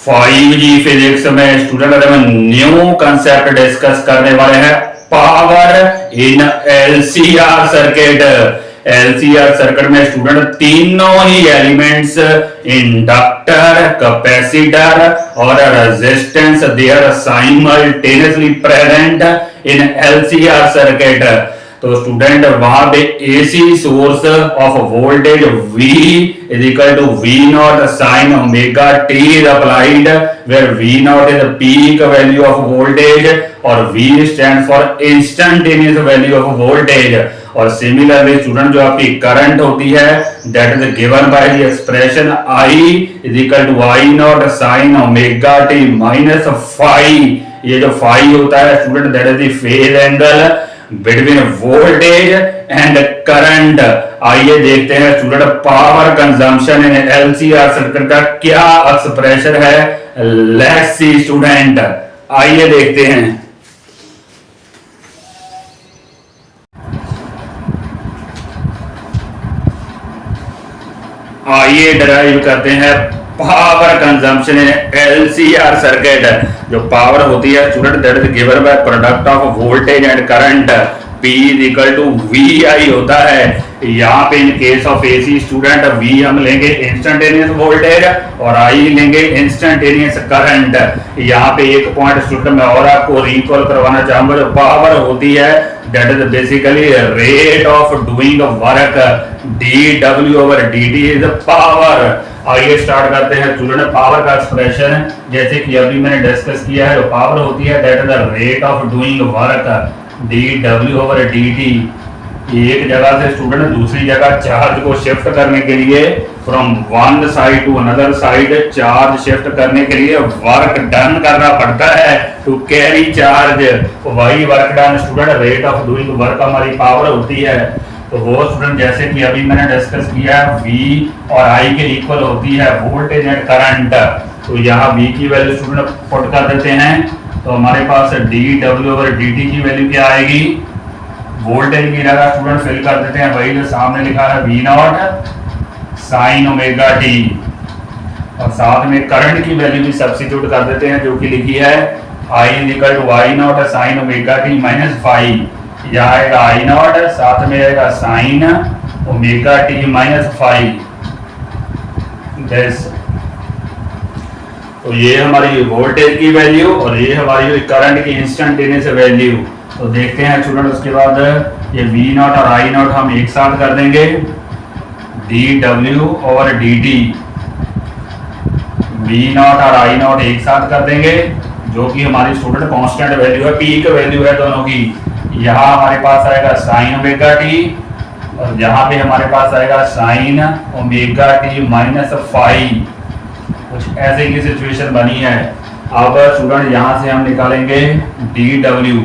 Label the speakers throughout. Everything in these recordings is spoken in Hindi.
Speaker 1: 5G फिजिक्स में स्टूडेंट अगर हम न्यू कंसेप्ट डिस्कस करने वाले हैं power in LCR circuit. LCR circuit में स्टूडेंट तीनों ही एलिमेंट्स इंडक्टर, कैपेसिटर और resistance they are simultaneously present in LCR circuit. तो स्टूडेंट वहां पे AC source of voltage V is equal to V naught sine omega t is applied where V naught is the peak value of voltage और V stand for instantaneous value of voltage. और सिमिलरली स्टूडेंट जो आपकी करंट होती है that is given by the expression I is equal to I naught sine omega t minus phi. ये जो फाई होता है student that is the phase angle between voltage and current. आइए देखते हैं student power consumption in LCR circuit का क्या एक्सप्रेशन है। लेट्स सी स्टूडेंट, आइए देखते हैं। आइए डिराइव करते हैं power consumption in LCR circuit. जो पावर होती है student that is given by product of voltage and current P is equal to VI होता है। यहाँ पे in case of AC student V हम लेंगे इंस्टेंटेनियस वोल्टेज और I लेंगे इंस्टेंटेनियस करंट। यहाँ पे एक पॉइंट स्टूडेंट मैं और आपको रिकॉल करवाना चाहूंगा। जो पावर होती है that is basically rate of doing work dW over dt is power. आइए स्टार्ट करते हैं स्टूडेंट पावर का एक्सप्रेशन। जैसे कि अभी मैंने डिस्कस किया है जो पावर होती है that is the rate of doing work dW over dt। एक जगह से स्टूडेंट दूसरी जगह चार्ज को शिफ्ट करने के लिए from one side to another side charge shift करने के लिए वर्क डन करना पड़ता है टू कैरी चार्ज। वही work done student rate of doing work हमारी पावर होती है। तो वो स्टूडेंट जैसे कि अभी मैंने डिस्कस किया V और I के इक्वल होती है वोल्टेज एंड करंट। तो यहाँ V की वैल्यू स्टूडेंट पुट कर देते हैं तो हमारे पास dW ओवर dt की वैल्यू क्या आएगी। वोल्टेज की जगह स्टूडेंट फिल कर देते हैं वही जो सामने लिखा है V naught sine omega t और साथ में करंट की वैल्यू भी सब्स्टिट्यूट कर देते हैं जो कि लिखी है I is equal to I naught sine omega t minus phi. यहाँ आएगा I नॉट साथ में आएगा sine omega t minus phi. तो ये हमारी वोल्टेज की वैल्यू और ये हमारी करंट की इंस्टेंटेनियस वैल्यू। तो देखते हैं स्टूडेंट उसके बाद ये V नॉट और I नॉट हम एक साथ कर देंगे dW over dt। V not और I नॉट एक साथ कर देंगे जो कि हमारी स्टूडेंट कांस्टेंट वैल्यू है, पीक वैल्यू है दोनों की। यहाँ हमारे पास आएगा साइन ओमेगा टी और यहाँ पे हमारे पास आएगा sine omega t minus phi. कुछ ऐसे की सिचुएशन बनी है। अब स्टूडेंट यहाँ से हम निकालेंगे dW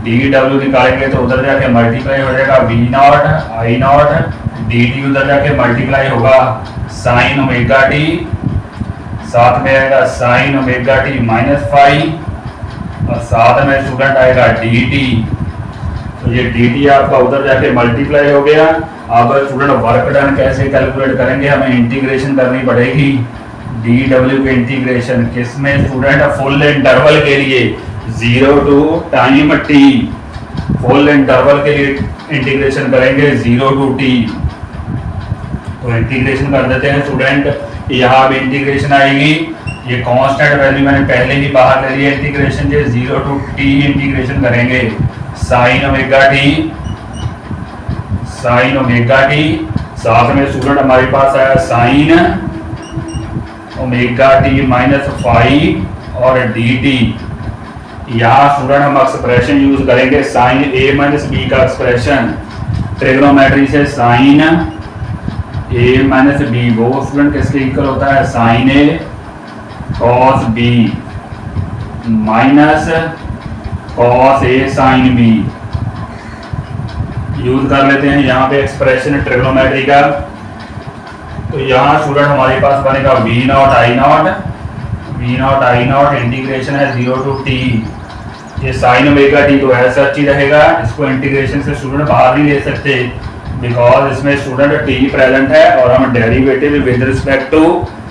Speaker 1: निकालेंगे तो उधर जाके मल्टीप्लाई हो जाएगा V not I not dt उधर जाके मल्टीप्लाई होगा साइन ओमेगा टी साथ में आएगा sine omega t minus phi और साथ में स्टूडेंट आएगा dt। तो ये dt आपका उधर जाके मल्टीप्लाई हो गया। अब स्टूडेंट वर्क डन कैसे कैलकुलेट करेंगे, हमें इंटीग्रेशन करनी पड़ेगी dW के इंटीग्रेशन किसमें स्टूडेंट फुल इंटरवल के लिए 0 to time t। Full interval के लिए इंटीग्रेशन करेंगे 0 टू t। तो इंटीग्रेशन कर देते हैं स्टूडेंट। यहाँ भी इंटीग्रेशन आएगी, ये कांस्टेंट वैल्यू मैंने पहले ही बाहर ले लिया इंटीग्रेशन के 0 टू t इंटीग्रेशन करेंगे साइन ओमेगा टी साथ में स्टूडेंट हमारे पास आया sine omega t minus phi और dt। यहाँ स्टूडेंट हम एक्सप्रेशन यूज करेंगे साइन a माइनस बी का एक्सप्रेशन ट्रिग्नोमेट्री से साइन a माइनस बी वो स्टूडेंट किसके इक्वल होता है sine a cos b minus cos a sine b। Use कर लेते हैं यहाँ पे एक्सप्रेशन ट्रिग्नोमेट्री का। तो यहाँ स्टूडेंट हमारे पास बनेगा V not I not integration है 0 टू t। ये साइन ओमेगा टी तो ऐसा ही रहेगा, इसको इंटीग्रेशन से स्टूडेंट बाहर नहीं ले सकते बिकॉज इसमें स्टूडेंट t प्रेजेंट है और हम derivative with respect to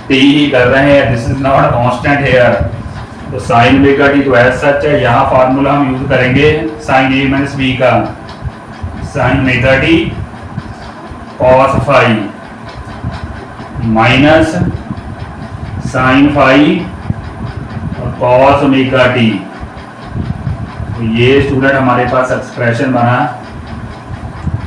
Speaker 1: T ही कर रहे हैं, this is not constant here. तो साइन ओमेगा टी तो एज सच है, यहाँ फार्मूला हम यूज करेंगे साइन ए माइनस बी का, sine omega T cos phi minus sine phi और कॉस ओमेगा टी। तो ये स्टूडेंट हमारे पास एक्सप्रेशन बना।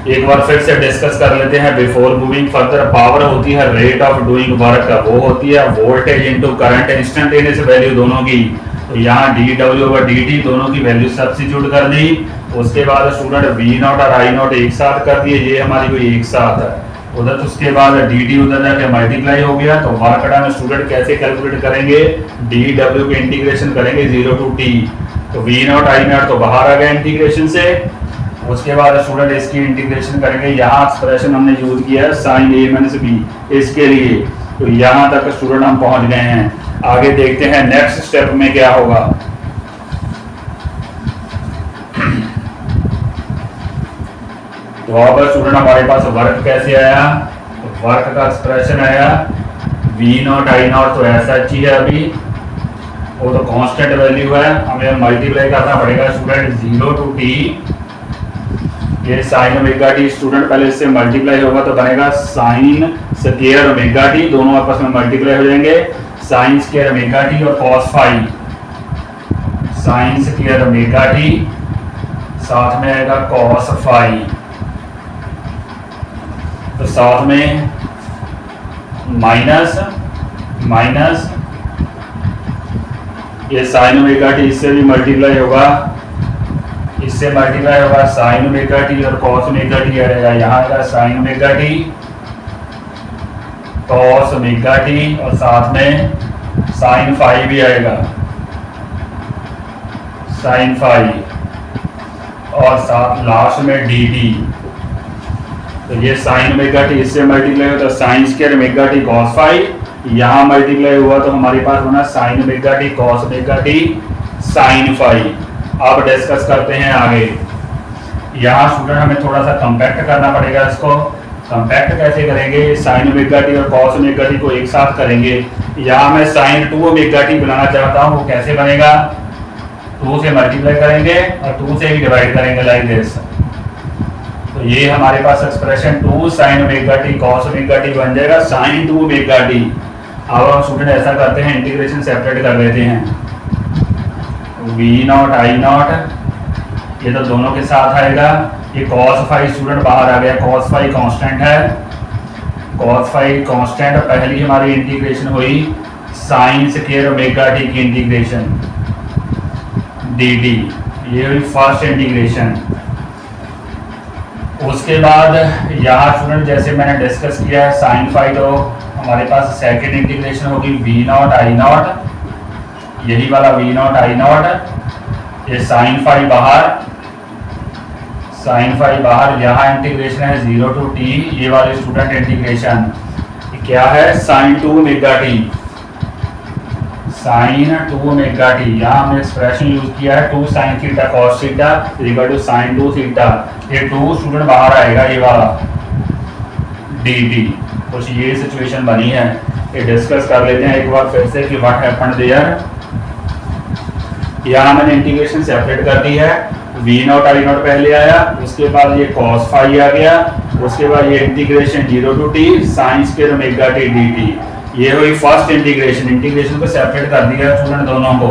Speaker 1: एक बार फिर से डिस्कस कर लेते हैं बिफोर मूविंग फर्दर। पावर होती है रेट ऑफ डूइंग वर्क, वो होती है voltage into current, instantaneous value दोनों की। तो यहाँ डी डब्ल्यू और डी टी दोनों की वैल्यू सब्स्टिट्यूट कर दी। उसके बाद स्टूडेंट वी नॉट और आई नॉट एक साथ कर दिए, ये हमारी कोई एक साथ है उधर। उसके बाद डी टी उधर जाके मल्टीप्लाई हो गया। तो वर्क डन स्टूडेंट कैसे कैलकुलेट करेंगे, डी डब्ल्यू के इंटीग्रेशन करेंगे 0 टू टी। तो वी नॉट आई नॉट तो बाहर आ गया इंटीग्रेशन से। उसके बाद स्टूडेंट इसकी इंटीग्रेशन करेंगे, यहाँ एक्सप्रेशन हमने यूज किया है साइन ए माइनस बी इसके लिए। तो यहाँ तक स्टूडेंट हम पहुंच गए हैं। आगे देखते हैं नेक्स्ट स्टेप में क्या होगा। तो अब स्टूडेंट हमारे पास वर्क कैसे आया, तो वर्क का एक्सप्रेशन आया वी नॉट आई नॉट तो ऐसा ही है, अभी वो तो कांस्टेंट वैल्यू है, हमें मल्टीप्लाई करना पड़ेगा स्टूडेंट 0 टू टी। ये साइन ओमेगा टी स्टूडेंट पहले इससे मल्टीप्लाई होगा तो बनेगा साइन स्क्वायर ओमेगा टी, दोनों आपस में मल्टीप्लाई हो जाएंगे, साइन स्क्वायर ओमेगा टी और cos phi, sine square omega t साथ में आएगा कॉस फाई। तो साथ में माइनस माइनस ये साइन ओमेगा टी इससे भी मल्टीप्लाई होगा, इससे मल्टीप्लाई होगा साइन ओमेगा टी और कॉस ओमेगा टी आएगा, यहाँ आएगा sine omega T cos omega t और साथ में साइन फाई भी आएगा, साइन फाई और साथ लास्ट में डी टी। तो ये साइन ओमेगा टी इससे मल्टीप्लाई होता है sine square omega T cos phi, यहाँ मल्टीप्लाई हुआ तो हमारे पास होना sine omega T cos omega t sine phi. अब डिस्कस करते हैं आगे। यहाँ स्टूडेंट हमें थोड़ा सा कंपैक्ट करना पड़ेगा इसको। कंपैक्ट कैसे करेंगे, साइन ओमेगा टी और कॉस ओमेगा टी को एक साथ करेंगे। यहाँ मैं साइन 2 ओमेगा टी बनाना चाहता हूँ, वो कैसे बनेगा, 2 से मल्टीप्लाई करेंगे और 2 से ही डिवाइड करेंगे लाइक दिस। तो ये हमारे पास expression 2 sine omega T cos omega T बन जाएगा साइन 2 ओमेगा टी। अब हम स्टूडेंट ऐसा करते हैं, इंटीग्रेशन सेपरेट कर लेते हैं। वी नॉट आई नॉट ये तो दोनों के साथ आएगा, ये कॉस फाई स्टूडेंट बाहर आ गया, कॉस फाई कांस्टेंट है, कॉस फाई कांस्टेंट। पहली हमारी इंटीग्रेशन हुई साइन स्क्वायर ओमेगा टी की इंटीग्रेशन डी टी, ये हुई फर्स्ट इंटीग्रेशन। उसके बाद यहाँ स्टूडेंट जैसे मैंने डिस्कस किया है साइन फाई, तो हमारे पास सेकेंड इंटीग्रेशन होगी वी नॉट आई नॉट, यही वाला वी नॉट आई नॉट, ये साइन फाई बाहर, साइन फाई बाहर, यहाँ इंटीग्रेशन है 0 टू टी, ये वाले स्टूडेंट इंटीग्रेशन क्या है sine 2 omega t, sine 2 omega t. यहाँ हमने एक्सप्रेशन यूज किया है 2 sine theta cos theta equal to sine 2 theta, ये 2 स्टूडेंट बाहर आएगा, ये वाला डी टी। कुछ ये सिचुएशन बनी है, ये डिस्कस कर लेते हैं एक बार फिर से कि व्हाट हैपेंड देयर। यहाँ मैंने इंटीग्रेशन सेपरेट कर दी है, वी नॉट आई नॉट पहले आया, उसके बाद ये कॉस फाई आ गया, उसके बाद ये integration 0 to t sine square omega t d t, ये हुई फर्स्ट इंटीग्रेशन। इंटीग्रेशन को सेपरेट कर दिया स्टूडेंट दोनों को।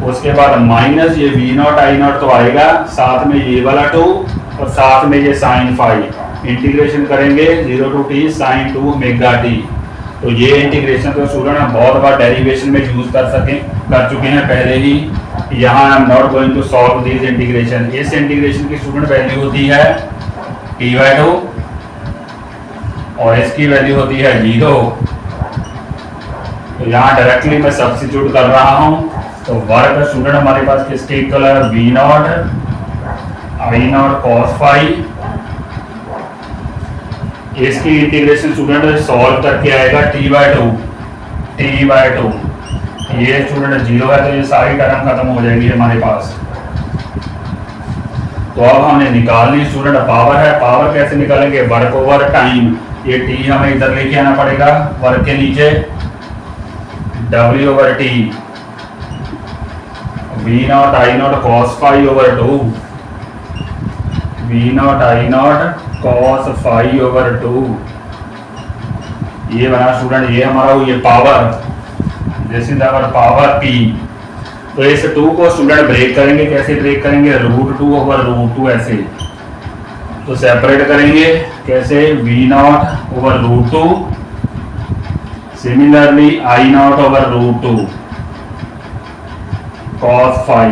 Speaker 1: उसके बाद माइनस ये वी नॉट आई नॉट तो आएगा, साथ में ये वाला 2 और साथ में ये साइन फाई, इंटीग्रेशन करेंगे 0 to t sine 2 omega T. तो ये इंटीग्रेशन तो स्टूडेंट हम बहुत बार डेरिवेशन में यूज कर चुके हैं पहले ही। यहाँ I am not going to solve this integration. इस इंटीग्रेशन की स्टूडेंट वैल्यू होती है t/2 और इसकी वैल्यू होती है 0। तो यहाँ डायरेक्टली मैं सब्स्टिट्यूट कर रहा हूँ। तो वर्क स्टूडेंट हमारे पास किसके इक्वल है, V naught I naught cos phi, इसकी इंटीग्रेशन स्टूडेंट सॉल्व करके आएगा t/2, ये स्टूडेंट 0 है तो ये सारी टर्म खत्म हो जाएगी हमारे पास। तो अब हमने निकालनी स्टूडेंट पावर है, पावर कैसे निकालेंगे, वर्क ओवर टाइम। ये टी हमें इधर लेके आना पड़ेगा वर्ग के नीचे, W/T V0I0 cos phi over 2, V0I0 cos phi over 2। ये बना स्टूडेंट, ये हमारा ये power, this is our power P। तो इस 2 को स्टूडेंट ब्रेक करेंगे, कैसे ब्रेक करेंगे, √2 over √2 ऐसे। तो सेपरेट करेंगे कैसे, V0 over √2, similarly I0 over √2 cos phi।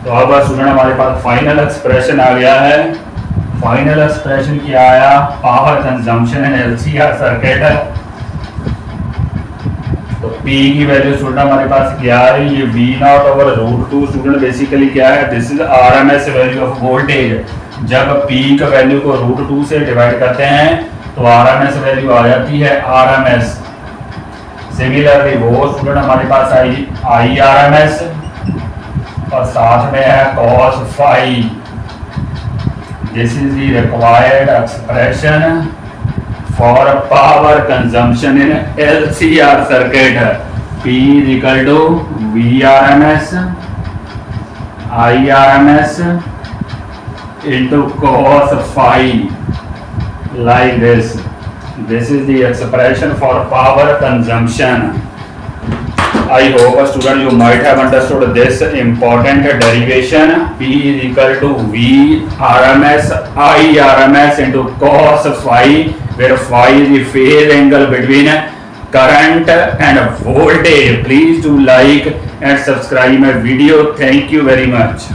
Speaker 1: तो अब स्टूडेंट हमारे पास फाइनल एक्सप्रेशन आ गया है। फाइनल एक्सप्रेशन क्या आया, पावर कंजम्पशन इन LCR सर्किट। तो P की वैल्यू स्टूडेंट हमारे पास क्या है, ये V0 over √2 स्टूडेंट बेसिकली क्या है, this is RMS value of voltage. जब P का वैल्यू को √2 से डिवाइड करते हैं तो RMS वैल्यू आ जाती है RMS। सिमिलरली वो स्टूडेंट हमारे पास आई IRMS और साथ में है cos phi। This is the required expression for power consumption in LCR circuit। P is equal to VRMS IRMS into cos phi, like this। This is the expression for power consumption। I hope student you might have understood this important derivation। P is equal to VRMS IRMS into cos phi, where phi is the phase angle between current and voltage। Please do like and subscribe my video। Thank you very much।